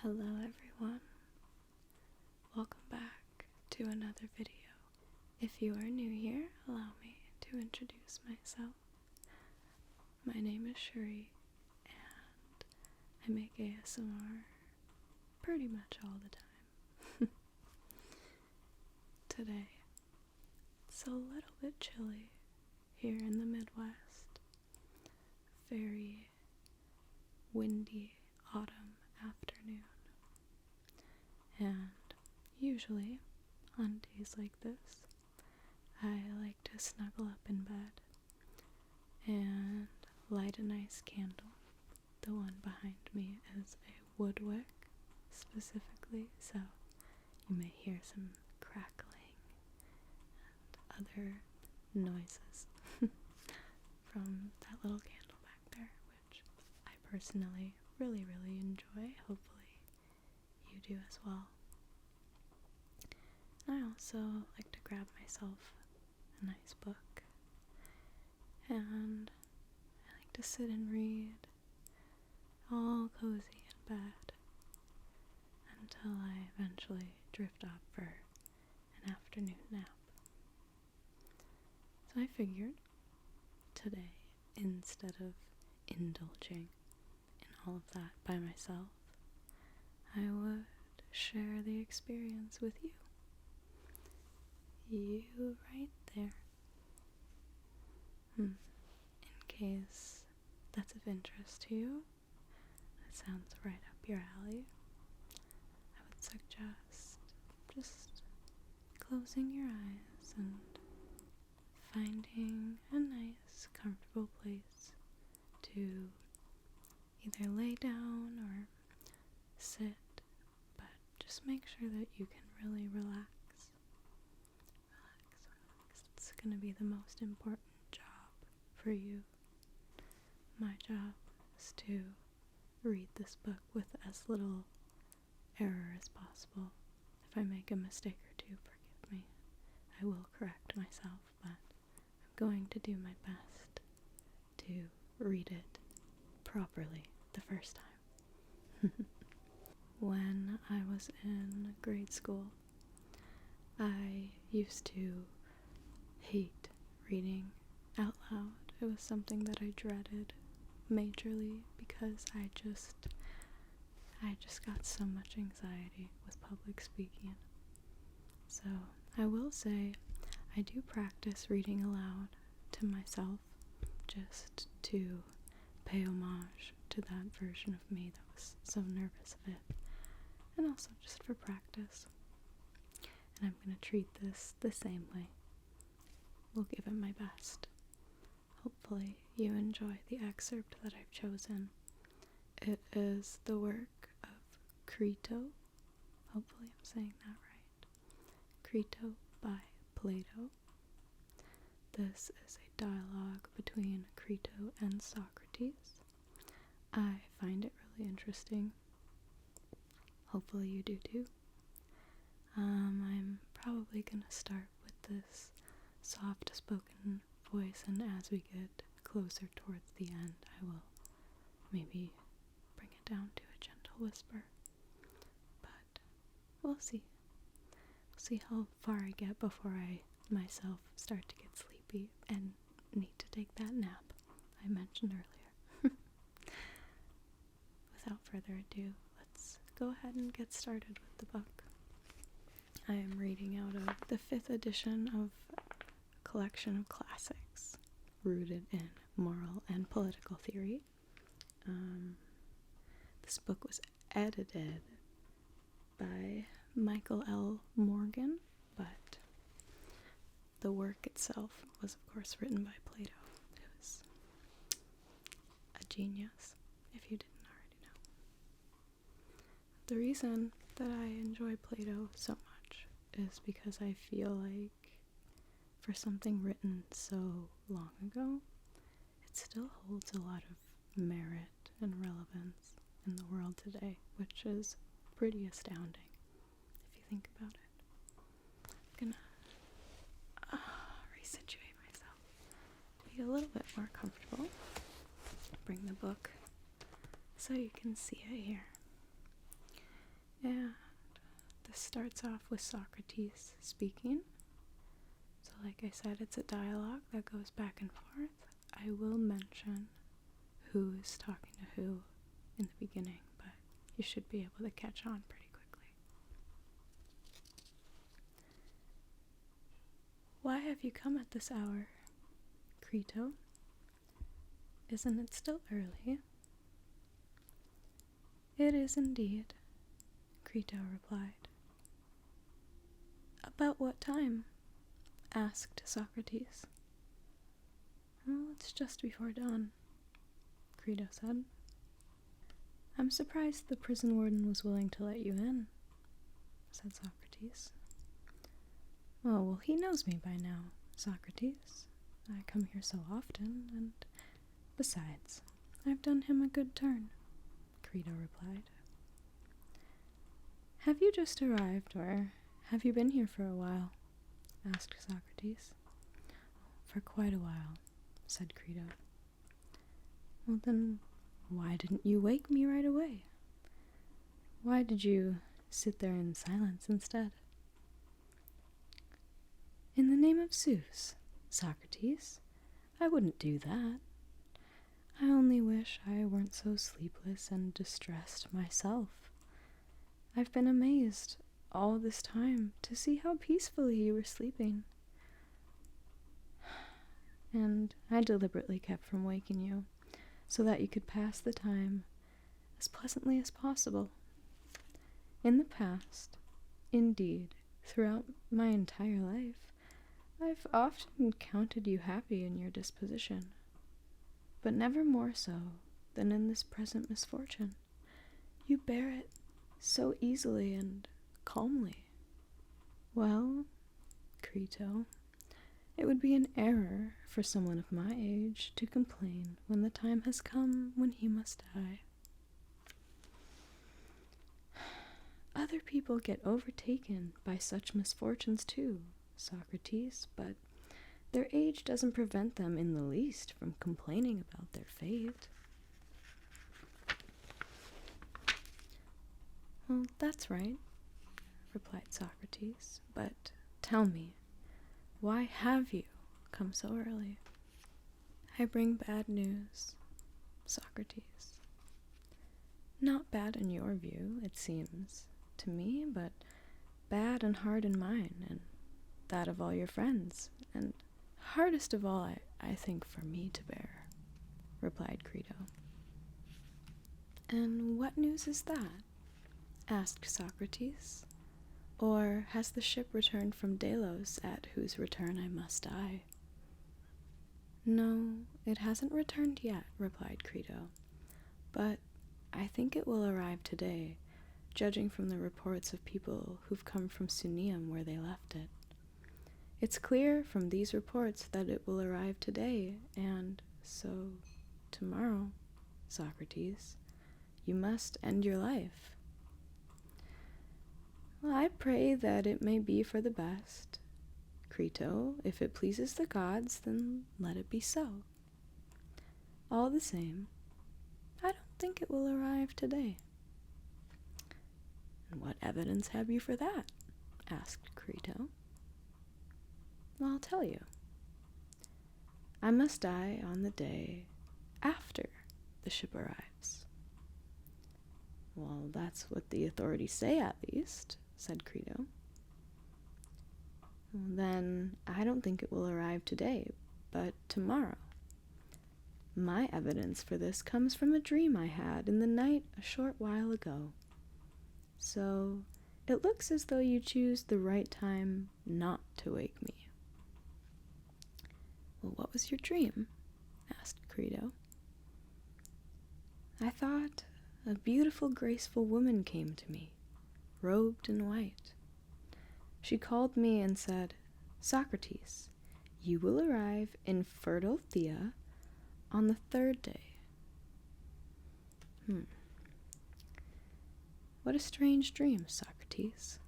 Hello everyone, welcome back to another video. If you are new here, allow me to introduce myself. My name is Shuri, and I make ASMR pretty much all the time. Today, it's a little bit chilly here in the Midwest. Very windy autumn afternoon. And usually, on days like this, I like to snuggle up in bed and light a nice candle. The one behind me is a wood wick, specifically, so you may hear some crackling and other noises from that little candle back there, which I personally really enjoy. Hopefully you do as well. I also like to grab myself a nice book, and I like to sit and read, all cozy in bed, until I eventually drift off for an afternoon nap. So I figured today, instead of indulging in all of that by myself, I would share the experience with you. You right there. In case that's of interest to you, that sounds right up your alley, I would suggest just closing your eyes and finding a nice, comfortable place to either lay down or sit, but just make sure that you can really relax. It's going to be the most important job for you. My job is to read this book with as little error as possible. If I make a mistake or two, forgive me. I will correct myself, but I'm going to do my best to read it properly the first time. When I was in grade school, I used to hate reading out loud. It was something that I dreaded majorly because I just got so much anxiety with public speaking. So I will say I do practice reading aloud to myself just to pay homage to that version of me that was so nervous of it, and also just for practice. And I'm going to treat this the same way. We'll give it my best. Hopefully you enjoy the excerpt that I've chosen. It is the work of Crito. Hopefully I'm saying that right. Crito by Plato. This is a dialogue between Crito and Socrates. I find it really interesting. Hopefully you do too. I'm probably going to start with this soft spoken voice, and as we get closer towards the end, I will maybe bring it down to a gentle whisper. But we'll see. We'll see how far I get before I myself start to get sleepy and need to take that nap I mentioned earlier. Without further ado, let's go ahead and get started with the book. I am reading out of the 5th edition of a collection of classics rooted in moral and political theory. This book was edited by Michael L. Morgan, but the work itself was, of course, written by Plato, who's a genius, if you didn't already know. The reason that I enjoy Plato so much is because I feel like for something written so long ago, it still holds a lot of merit and relevance in the world today, which is pretty astounding if you think about it. I'm gonna resituate myself to be a little bit more comfortable. Bring the book so you can see it here. And this starts off with Socrates speaking. So like I said, it's a dialogue that goes back and forth. I will mention who is talking to who in the beginning, but you should be able to catch on pretty quickly. Why have you come at this hour, Crito? Isn't it still early? It is indeed, Crito replied. About what time? Asked Socrates. Oh, it's just before dawn, Crito said. I'm surprised the prison warden was willing to let you in, said Socrates. Oh, well, he knows me by now, Socrates. I come here so often, and besides, I've done him a good turn, Crito replied. Have you just arrived, or have you been here for a while? Asked Socrates. For quite a while, said Crito. Well then, why didn't you wake me right away? Why did you sit there in silence instead? In the name of Zeus, Socrates, I wouldn't do that. I only wish I weren't so sleepless and distressed myself. I've been amazed all this time to see how peacefully you were sleeping. And I deliberately kept from waking you, so that you could pass the time as pleasantly as possible. In the past, indeed, throughout my entire life, I've often counted you happy in your disposition, but never more so than in this present misfortune. You bear it so easily and calmly. Well, Crito, it would be an error for someone of my age to complain when the time has come when he must die. Other people get overtaken by such misfortunes too, Socrates, but their age doesn't prevent them in the least from complaining about their fate. Well, that's right, replied Socrates, but tell me, why have you come so early? I bring bad news, Socrates. Not bad in your view, it seems to me, but bad and hard in mine, and that of all your friends, and hardest of all, I think, for me to bear, replied Crito. And what news is that? Asked Socrates. Or has the ship returned from Delos, at whose return I must die? No, it hasn't returned yet, replied Crito, but I think it will arrive today, judging from the reports of people who've come from Sunium where they left it. It's clear from these reports that it will arrive today, and so tomorrow, Socrates, you must end your life. Well, I pray that it may be for the best. Crito, if it pleases the gods, then let it be so. All the same, I don't think it will arrive today. And what evidence have you for that? Asked Crito. Well, I'll tell you. I must die on the day after the ship arrives. Well, that's what the authorities say, at least, said Crito. Well, then I don't think it will arrive today, but tomorrow. My evidence for this comes from a dream I had in the night a short while ago. So it looks as though you choose the right time not to wake me. Well, what was your dream? Asked Crito. I thought a beautiful, graceful woman came to me, robed in white. She called me and said, Socrates, you will arrive in fertile Thea on the third day. What a strange dream, Socrates.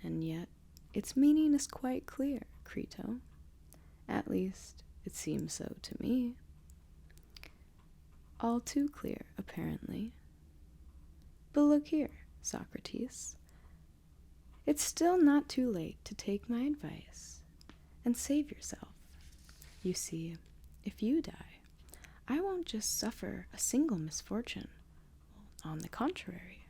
And yet, its meaning is quite clear, Crito. At least, it seems so to me. All too clear, apparently. But look here, Socrates. It's still not too late to take my advice and save yourself. You see, if you die, I won't just suffer a single misfortune. On the contrary,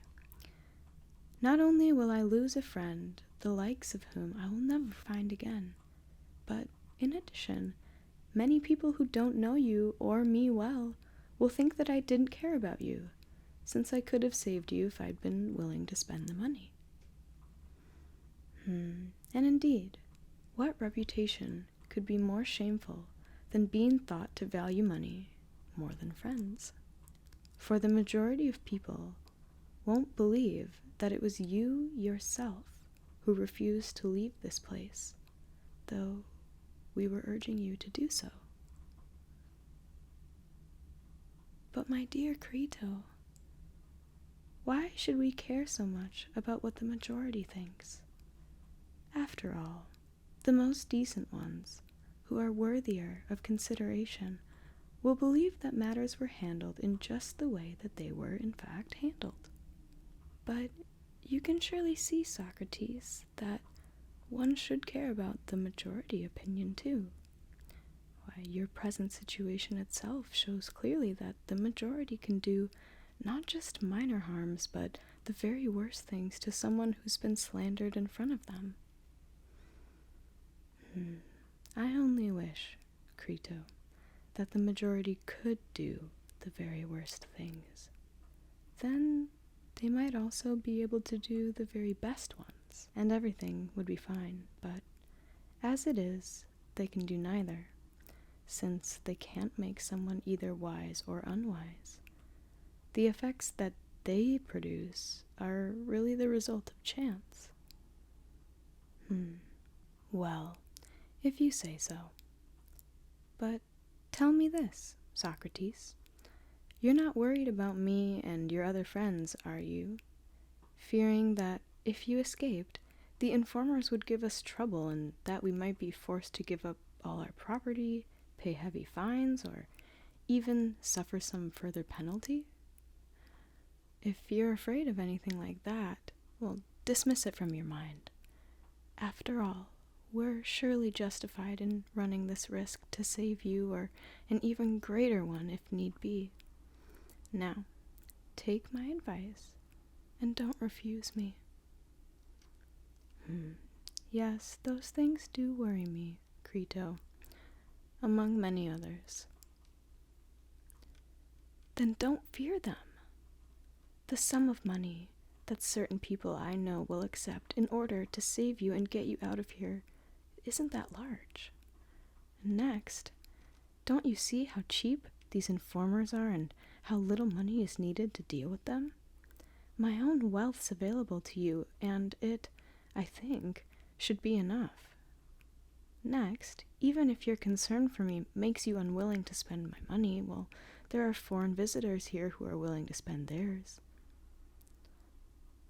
not only will I lose a friend, the likes of whom I will never find again, but in addition, many people who don't know you or me well will think that I didn't care about you, since I could have saved you if I'd been willing to spend the money. And indeed, what reputation could be more shameful than being thought to value money more than friends? For the majority of people won't believe that it was you yourself who refused to leave this place, though we were urging you to do so. But my dear Crito, why should we care so much about what the majority thinks? After all, the most decent ones, who are worthier of consideration, will believe that matters were handled in just the way that they were in fact handled. But you can surely see, Socrates, that one should care about the majority opinion too. Why, your present situation itself shows clearly that the majority can do not just minor harms, but the very worst things to someone who's been slandered in front of them. I only wish, Crito, that the majority could do the very worst things. Then they might also be able to do the very best ones, and everything would be fine. But as it is, they can do neither, since they can't make someone either wise or unwise. The effects that they produce are really the result of chance. Well, if you say so. But tell me this, Socrates. You're not worried about me and your other friends, are you? Fearing that if you escaped, the informers would give us trouble and that we might be forced to give up all our property, pay heavy fines, or even suffer some further penalty? If you're afraid of anything like that, well, dismiss it from your mind. After all, we're surely justified in running this risk to save you, or an even greater one if need be. Now, take my advice and don't refuse me. Yes, those things do worry me, Crito, among many others. Then don't fear them. The sum of money that certain people I know will accept in order to save you and get you out of here isn't that large. Next, don't you see how cheap these informers are and how little money is needed to deal with them? My own wealth's available to you, and it, I think, should be enough. Next, even if your concern for me makes you unwilling to spend my money, well, there are foreign visitors here who are willing to spend theirs.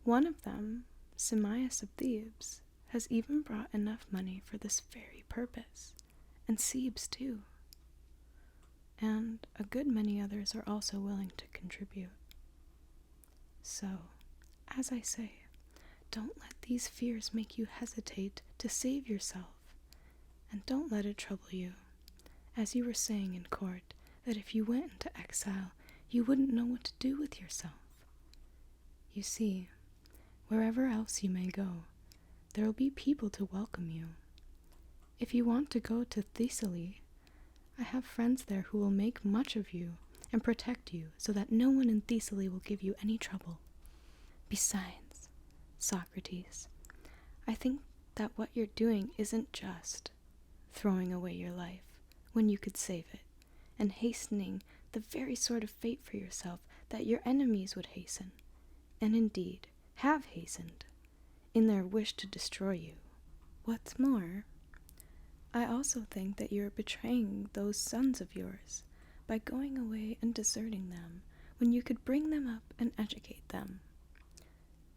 One of them, Simmias of Thebes, has even brought enough money for this very purpose, and Sebes too. And a good many others are also willing to contribute. So, as I say, don't let these fears make you hesitate to save yourself, and don't let it trouble you, as you were saying in court, that if you went into exile, you wouldn't know what to do with yourself. You see, wherever else you may go, there will be people to welcome you. If you want to go to Thessaly, I have friends there who will make much of you and protect you so that no one in Thessaly will give you any trouble. Besides, Socrates, I think that what you're doing isn't just throwing away your life when you could save it, and hastening the very sort of fate for yourself that your enemies would hasten, and indeed have hastened, in their wish to destroy you. What's more, I also think that you're betraying those sons of yours by going away and deserting them when you could bring them up and educate them.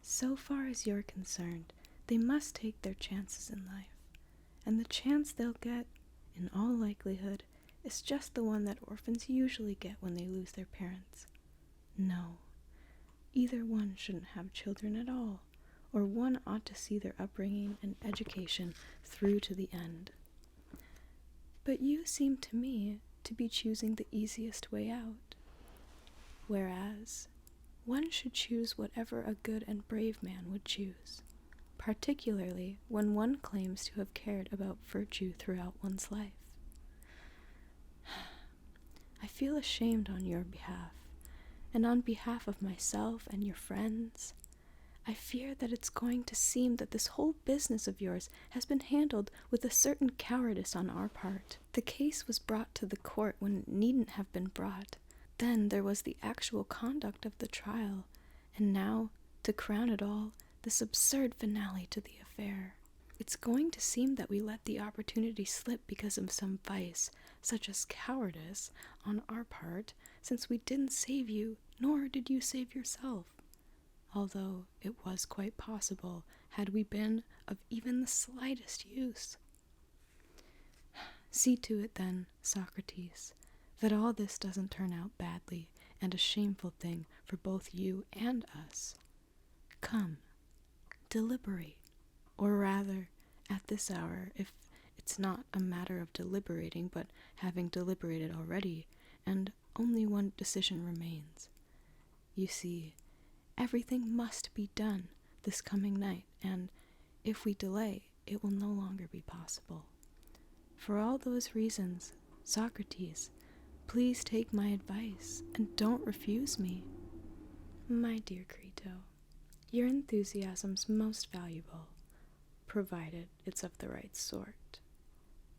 So far as you're concerned, they must take their chances in life, and the chance they'll get, in all likelihood, is just the one that orphans usually get when they lose their parents. No, either one shouldn't have children at all, or one ought to see their upbringing and education through to the end. But you seem to me to be choosing the easiest way out, whereas one should choose whatever a good and brave man would choose, particularly when one claims to have cared about virtue throughout one's life. I feel ashamed on your behalf, and on behalf of myself and your friends. I fear that it's going to seem that this whole business of yours has been handled with a certain cowardice on our part. The case was brought to the court when it needn't have been brought. Then there was the actual conduct of the trial, and now, to crown it all, this absurd finale to the affair. It's going to seem that we let the opportunity slip because of some vice, such as cowardice, on our part, since we didn't save you, nor did you save yourself. Although it was quite possible, had we been of even the slightest use. See to it then, Socrates, that all this doesn't turn out badly, and a shameful thing for both you and us. Come, deliberate, or rather, at this hour, if it's not a matter of deliberating, but having deliberated already, and only one decision remains. You see, everything must be done this coming night, and if we delay, it will no longer be possible. For all those reasons, Socrates, please take my advice, and don't refuse me. My dear Crito, your enthusiasm's most valuable, provided it's of the right sort.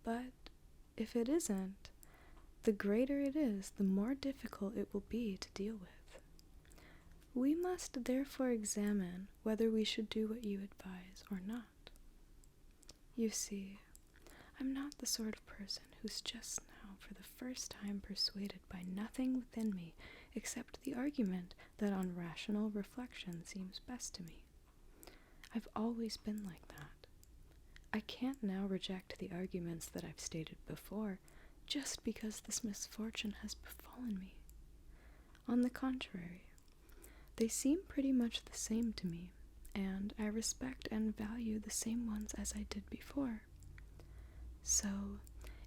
But if it isn't, the greater it is, the more difficult it will be to deal with. We must therefore examine whether we should do what you advise or not. You see, I'm not the sort of person who's just now for the first time persuaded by nothing within me except the argument that on rational reflection seems best to me. I've always been like that. I can't now reject the arguments that I've stated before just because this misfortune has befallen me. On the contrary, they seem pretty much the same to me, and I respect and value the same ones as I did before. So,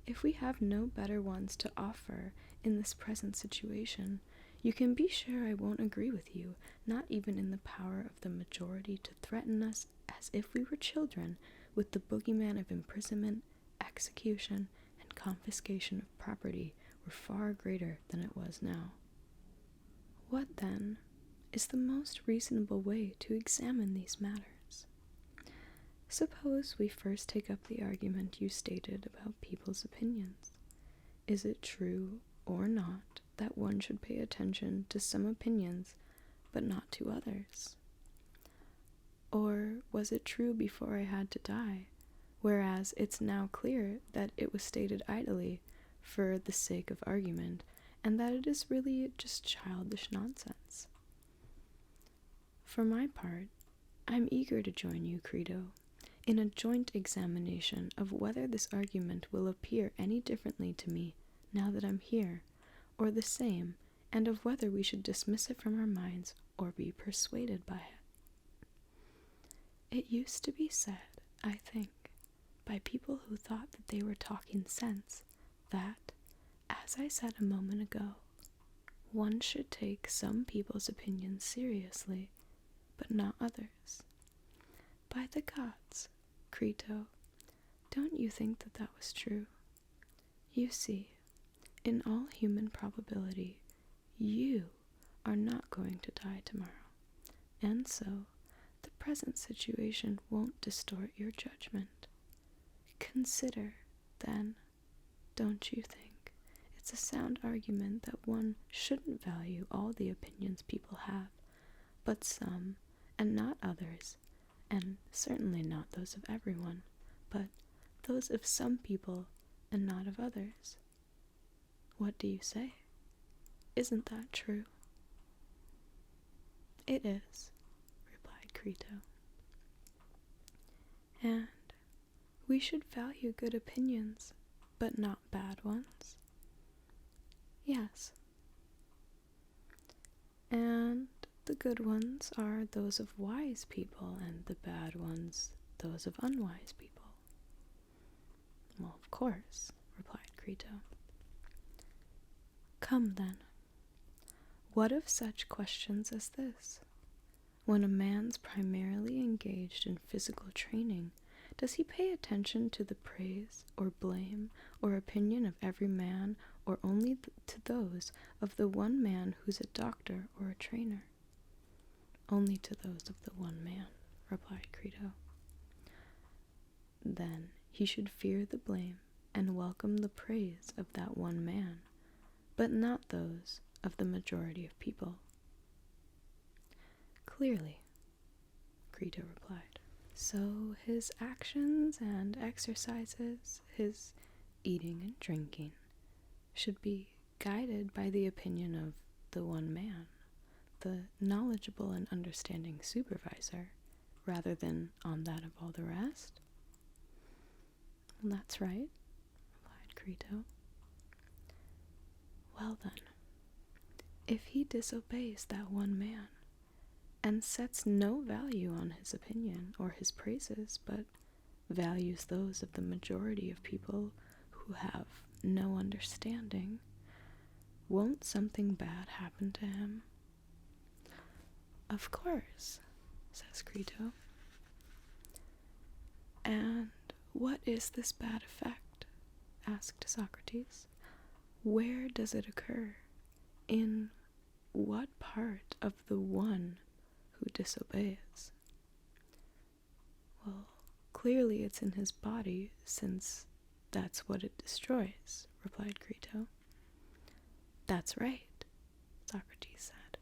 if we have no better ones to offer in this present situation, you can be sure I won't agree with you, not even in the power of the majority to threaten us as if we were children with the boogeyman of imprisonment, execution, and confiscation of property were far greater than it was now. What, then, is the most reasonable way to examine these matters? Suppose we first take up the argument you stated about people's opinions. Is it true or not that one should pay attention to some opinions, but not to others? Or was it true before I had to die, whereas it's now clear that it was stated idly for the sake of argument, and that it is really just childish nonsense? For my part, I'm eager to join you, Crito, in a joint examination of whether this argument will appear any differently to me now that I'm here, or the same, and of whether we should dismiss it from our minds or be persuaded by it. It used to be said, I think, by people who thought that they were talking sense, that, as I said a moment ago, one should take some people's opinions seriously, but not others. By the gods, Crito, don't you think that that was true? You see, in all human probability, you are not going to die tomorrow, and so the present situation won't distort your judgment. Consider, then, don't you think, it's a sound argument that one shouldn't value all the opinions people have, but some, and not others, and certainly not those of everyone, but those of some people and not of others? What do you say? Isn't that true? It is, replied Crito. And we should value good opinions, but not bad ones? Yes. And the good ones are those of wise people, and the bad ones those of unwise people. Well, of course, replied Crito. Come then, what of such questions as this? When a man's primarily engaged in physical training, does he pay attention to the praise or blame or opinion of every man, or only to those of the one man who's a doctor or a trainer? Only to those of the one man, replied Crito. Then he should fear the blame and welcome the praise of that one man, but not those of the majority of people. Clearly, Crito replied. So his actions and exercises, his eating and drinking, should be guided by the opinion of the one man, the knowledgeable and understanding supervisor, rather than on that of all the rest? Well, that's right, replied Crito. Well then, if he disobeys that one man, and sets no value on his opinion or his praises, but values those of the majority of people who have no understanding, won't something bad happen to him? Of course, says Crito. And what is this bad effect? Asked Socrates. Where does it occur? In what part of the one who disobeys? Well, clearly it's in his body, since that's what it destroys, replied Crito. That's right, Socrates said.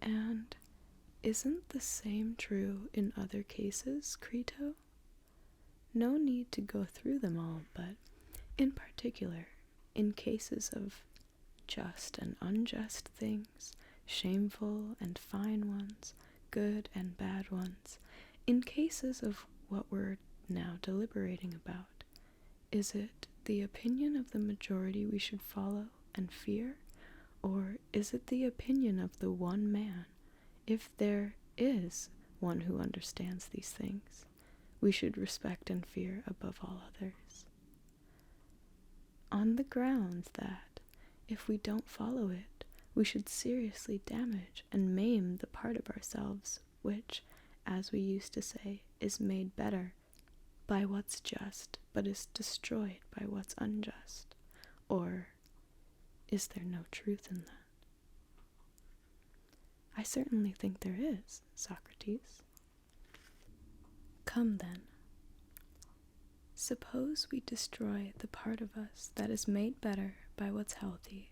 And isn't the same true in other cases, Crito? No need to go through them all, but in particular, in cases of just and unjust things, shameful and fine ones, good and bad ones, in cases of what we're now deliberating about, is it the opinion of the majority we should follow and fear, or is it the opinion of the one man, if there is one who understands these things, we should respect and fear above all others? On the grounds that, if we don't follow it, we should seriously damage and maim the part of ourselves which, as we used to say, is made better by what's just, but is destroyed by what's unjust. Or is there no truth in that? I certainly think there is, Socrates. Come then. Suppose we destroy the part of us that is made better by what's healthy,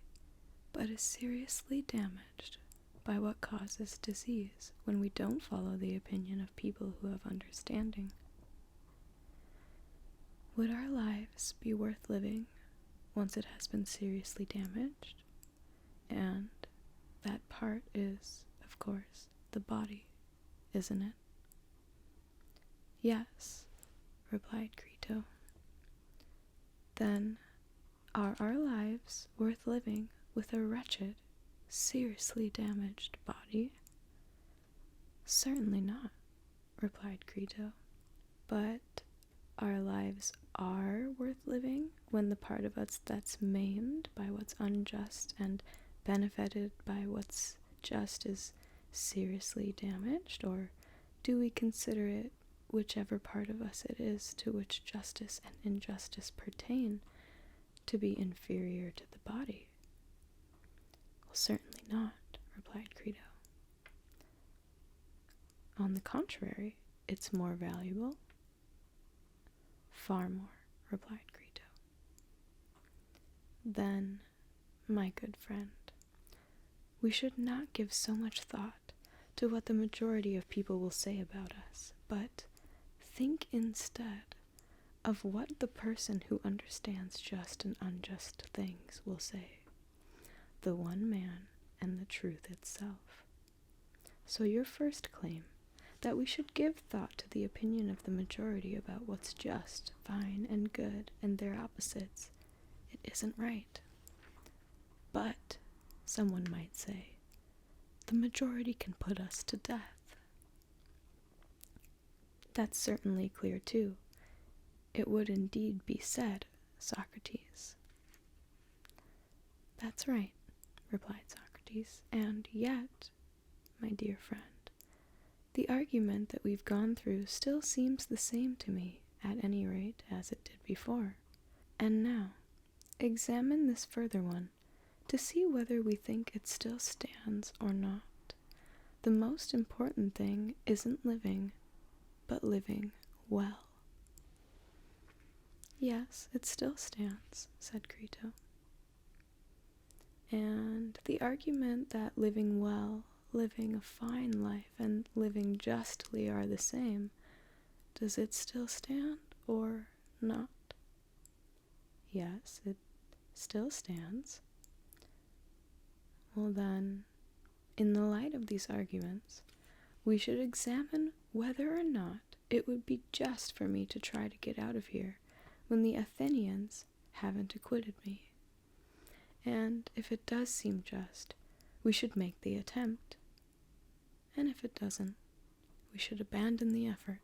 but is seriously damaged by what causes disease when we don't follow the opinion of people who have understanding. Would our lives be worth living once it has been seriously damaged? And that part is, of course, the body, isn't it? Yes, replied Crito. Then are our lives worth living with a wretched, seriously damaged body? Certainly not, replied Crito. But our lives are worth living when the part of us that's maimed by what's unjust and benefited by what's just is seriously damaged, or do we consider it, whichever part of us it is to which justice and injustice pertain, to be inferior to the body? Well, certainly not, replied Crito. On the contrary, it's more valuable. Far more, replied Crito. Then, my good friend, we should not give so much thought to what the majority of people will say about us, but think instead of what the person who understands just and unjust things will say, the one man and the truth itself. So your first claim, that we should give thought to the opinion of the majority about what's just, fine, and good, and their opposites, it isn't right. But, someone might say, the majority can put us to death. That's certainly clear too. It would indeed be said, Socrates. That's right, replied Socrates, and yet, my dear friend, the argument that we've gone through still seems the same to me, at any rate, as it did before. And now, examine this further one, to see whether we think it still stands or not. The most important thing isn't living, but living well. Yes, it still stands, said Crito. And the argument that living well, living a fine life, and living justly are the same, does it still stand or not? Yes, it still stands. Well then, in the light of these arguments, we should examine whether or not it would be just for me to try to get out of here when the Athenians haven't acquitted me. And if it does seem just, we should make the attempt. And if it doesn't, we should abandon the effort.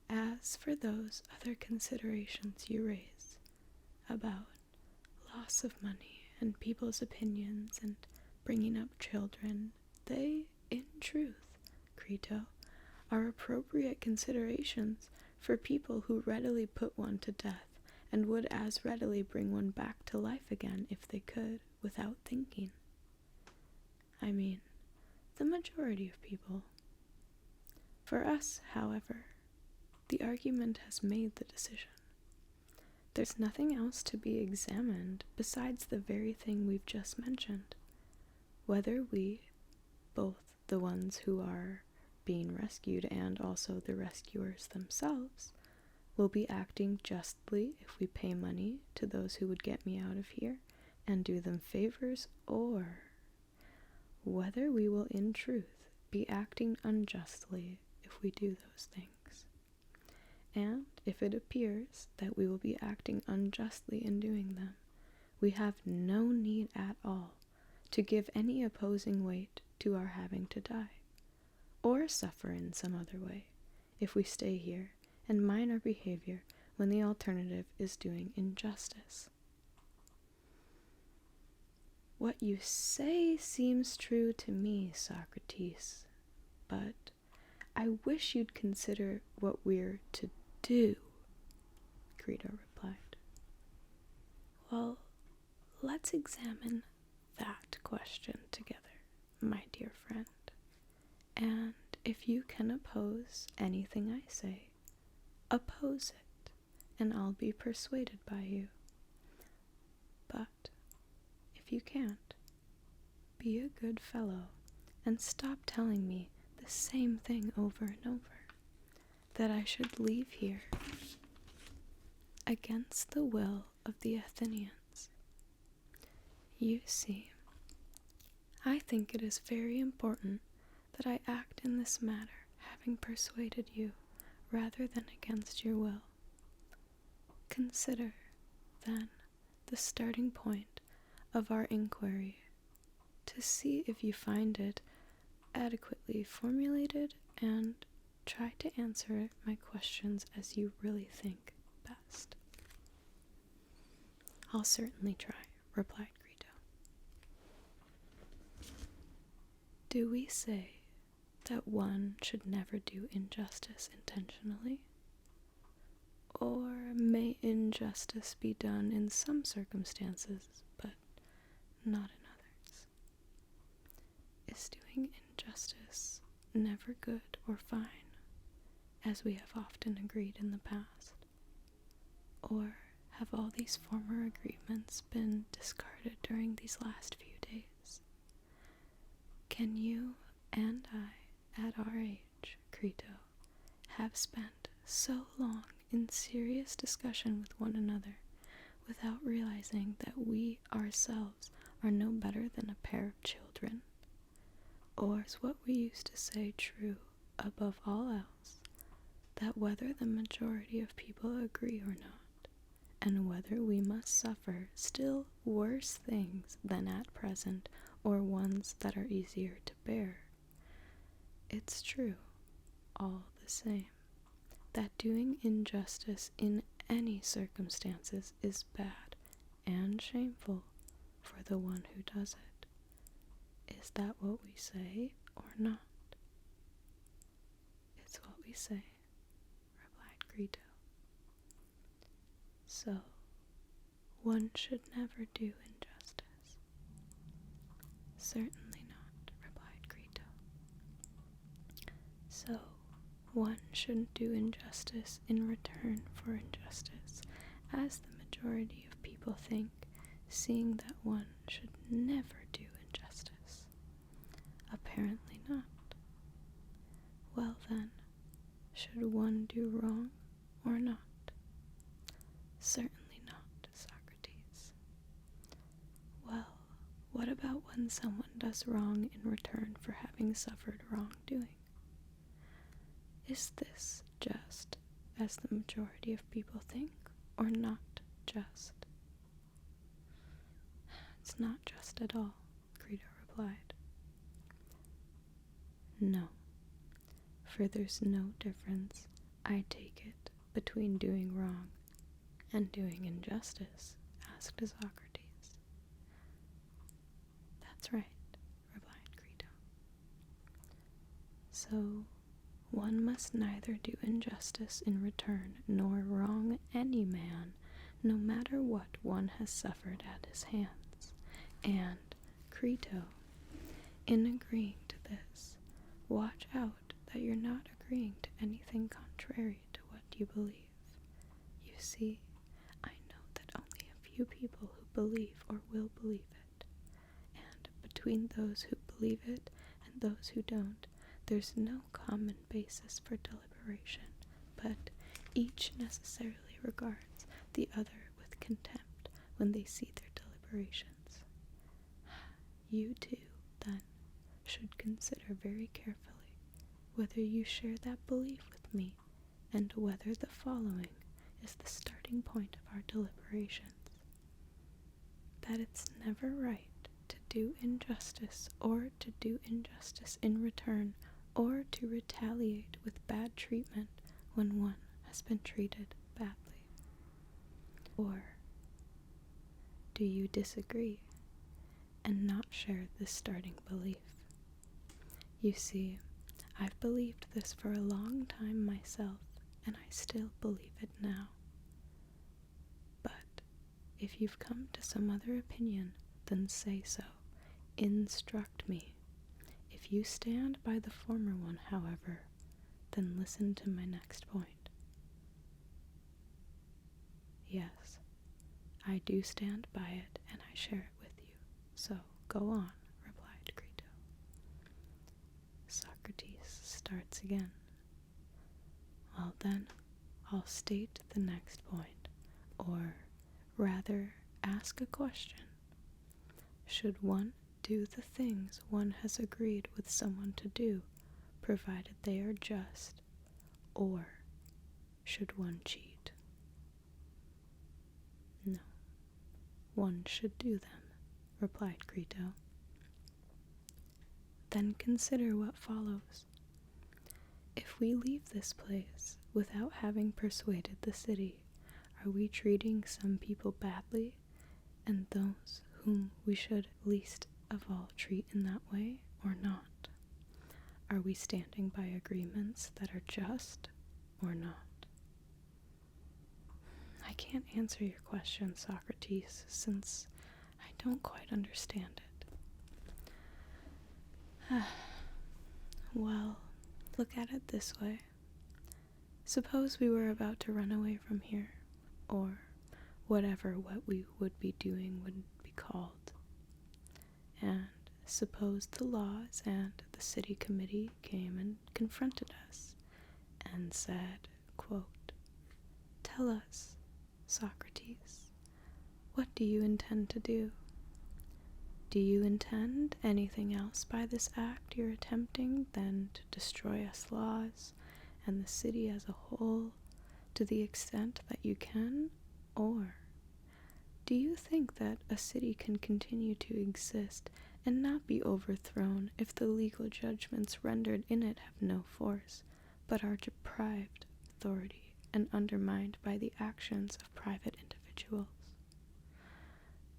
As for those other considerations you raise about loss of money and people's opinions and bringing up children, they, in truth, Crito, are appropriate considerations for people who readily put one to death and would as readily bring one back to life again if they could, without thinking. I mean, the majority of people. For us, however, the argument has made the decision. There's nothing else to be examined besides the very thing we've just mentioned. Whether we, both the ones who are being rescued and also the rescuers themselves, will be acting justly if we pay money to those who would get me out of here and do them favors, or whether we will in truth be acting unjustly if we do those things. And if it appears that we will be acting unjustly in doing them, we have no need at all to give any opposing weight to our having to die, or suffer in some other way, if we stay here and mind our behavior when the alternative is doing injustice. What you say seems true to me, Socrates, but I wish you'd consider what we're to do, Crito replied. Well, let's examine that question together, my dear friend, and if you can oppose anything I say, oppose it, and I'll be persuaded by you. But if you can't, be a good fellow and stop telling me the same thing over and over, that I should leave here against the will of the Athenians. You see, I think it is very important that I act in this matter, having persuaded you, rather than against your will. Consider, then, the starting point of our inquiry, to see if you find it adequately formulated, and try to answer my questions as you really think best. I'll certainly try, replied Crito. Do we say that one should never do injustice intentionally? Or may injustice be done in some circumstances, but not in others? Is doing injustice never good or fine, as we have often agreed in the past? Or have all these former agreements been discarded during these last few days? Can you and I, at our age, Crito, have spent so long in serious discussion with one another without realizing that we ourselves are no better than a pair of children? Or is what we used to say true above all else, that whether the majority of people agree or not, and whether we must suffer still worse things than at present, or ones that are easier to bear. It's true, all the same, that doing injustice in any circumstances is bad and shameful for the one who does it. Is that what we say or not? It's what we say, replied Crito. So, one should never do injustice. Certainly not, replied Crito. So, one shouldn't do injustice in return for injustice, as the majority of people think, seeing that one should never do injustice. Apparently not. Well then, should one do wrong or not? Certainly not, Socrates. Well, what about when someone does wrong in return for having suffered wrongdoing? Is this just as the majority of people think, or not just? It's not just at all, Crito replied. No, for there's no difference, I take it, between doing wrong and doing injustice, asked Socrates. That's right, replied Crito. So, one must neither do injustice in return nor wrong any man, no matter what one has suffered at his hands. And, Crito, in agreeing to this, watch out that you're not agreeing to anything contrary to what you believe. You see, I know that only a few people who believe or will believe it, and between those who believe it and those who don't, there's no common basis for deliberation, but each necessarily regards the other with contempt when they see their deliberations. You too, then, should consider very carefully whether you share that belief with me, and whether the following is the starting point of our deliberations: that it's never right to do injustice, or to do injustice in return, or to retaliate with bad treatment when one has been treated badly. Or do you disagree and not share this starting belief? You see, I've believed this for a long time myself, and I still believe it now. But if you've come to some other opinion, then say so. Instruct me. If you stand by the former one, however, then listen to my next point. Yes, I do stand by it, and I share it with you. So go on, replied Crito. Socrates starts again. Well then, I'll state the next point, or rather ask a question. Should one do the things one has agreed with someone to do, provided they are just, or should one cheat? No, one should do them, replied Crito. Then consider what follows. If we leave this place without having persuaded the city, are we treating some people badly, and those whom we should least of all treat in that way, or not? Are we standing by agreements that are just, or not? I can't answer your question, Socrates, since I don't quite understand it. Well, look at it this way. Suppose we were about to run away from here, or whatever what we would be doing would be called. And suppose the laws and the city committee came and confronted us and said, quote, "Tell us, Socrates, what do you intend to do? Do you intend anything else by this act you're attempting than to destroy us laws and the city as a whole to the extent that you can? Or do you think that a city can continue to exist and not be overthrown if the legal judgments rendered in it have no force, but are deprived of authority and undermined by the actions of private individuals.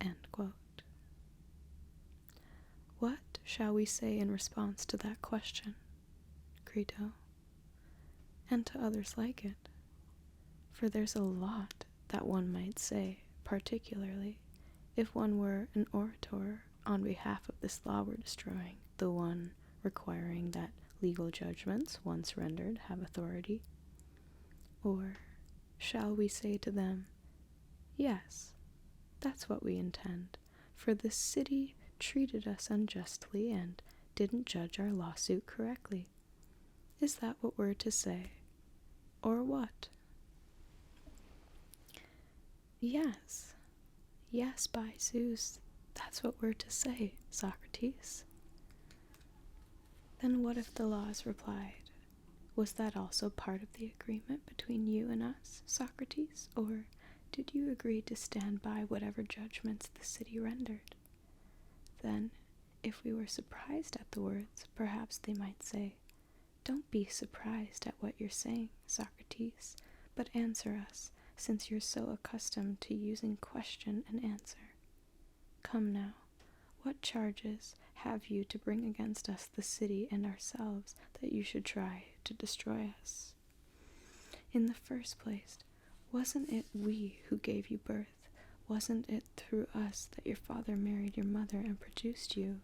End quote. What shall we say in response to that question, Crito, and to others like it? For there's a lot that one might say, particularly if one were an orator on behalf of this law we're destroying, the one requiring that legal judgments once rendered have authority. Or shall we say to them, yes, that's what we intend, for this city treated us unjustly and didn't judge our lawsuit correctly? Is that what we're to say? Or what? Yes, by Zeus, that's what we're to say, Socrates. Then what if the laws replied, was that also part of the agreement between you and us, Socrates, or did you agree to stand by whatever judgments the city rendered? Then, if we were surprised at the words, perhaps they might say, don't be surprised at what you're saying, Socrates, but answer us, since you're so accustomed to using question and answer. Come now, what charges have you to bring against us the city and ourselves that you should try to destroy us? In the first place, wasn't it we who gave you birth? Wasn't it through us that your father married your mother and produced you?